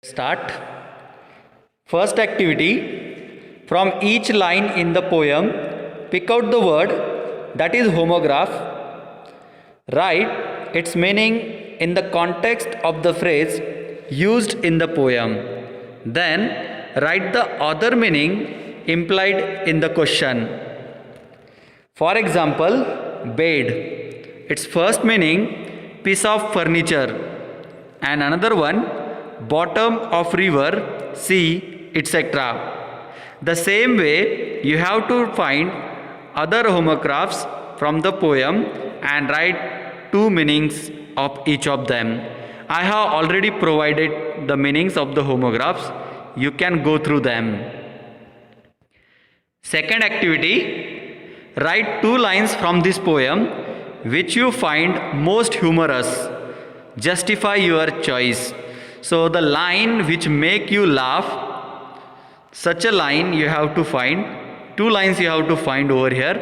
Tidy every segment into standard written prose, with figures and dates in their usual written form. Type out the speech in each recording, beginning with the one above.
Start. First activity. From each line in the poem, pick out the word that is homograph. Write its meaning in the context of the phrase used in the poem. Then write the other meaning implied in the question. For example, bed. Its first meaning, piece of furniture, and another one, bottom of river, sea, etc. The same way, you have to find other homographs from the poem and write two meanings of each of them. I have already provided the meanings of the homographs. You can go through them. Second activity, write two lines from this poem which you find most humorous. Justify your choice. So the line which make you laugh, such a line you have to find. Two lines you have to find over here,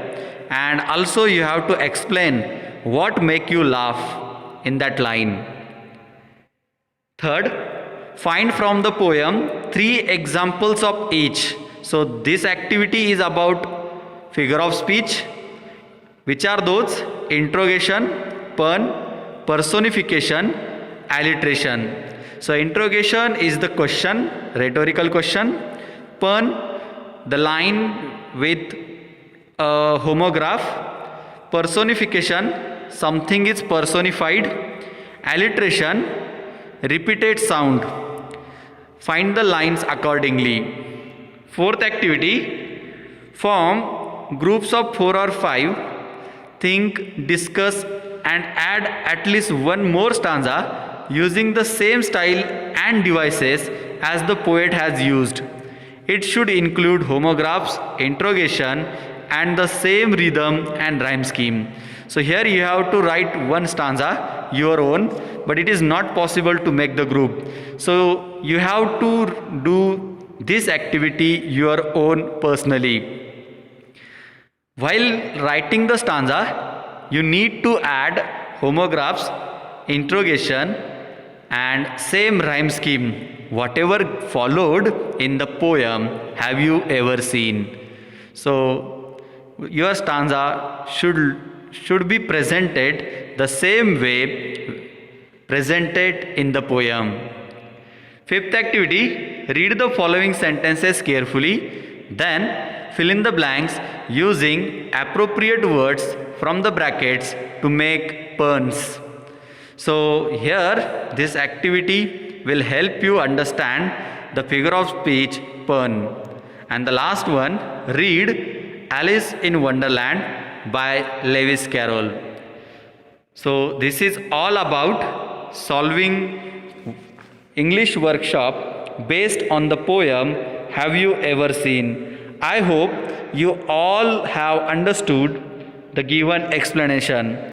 and also you have to explain what make you laugh in that line. Third, find from the poem three examples of each. So this activity is about figure of speech. Which are those? Interrogation, pun, personification, alliteration. So interrogation is the question, rhetorical question. Pun, the line with a homograph. Personification, something is personified. Alliteration, repeated sound. Find the lines accordingly. Fourth activity, form groups of 4 or 5. Think, discuss and add at least one more stanza using the same style and devices as the poet has used. It should include homographs, interrogation and the same rhythm and rhyme scheme. So here you have to write one stanza, your own, but it is not possible to make the group. So you have to do this activity your own personally. While writing the stanza, you need to add homographs, interrogation and same rhyme scheme. Whatever followed in the poem have you ever seen. So your stanza should be presented the same way presented in the poem. Fifth activity, read the following sentences carefully, then fill in the blanks using appropriate words from the brackets to make puns. So here this activity will help you understand the figure of speech pun. And the last one, read Alice in Wonderland by Lewis Carroll. So this is all about solving English workshop based on the poem Have You Ever Seen? I hope you all have understood the given explanation.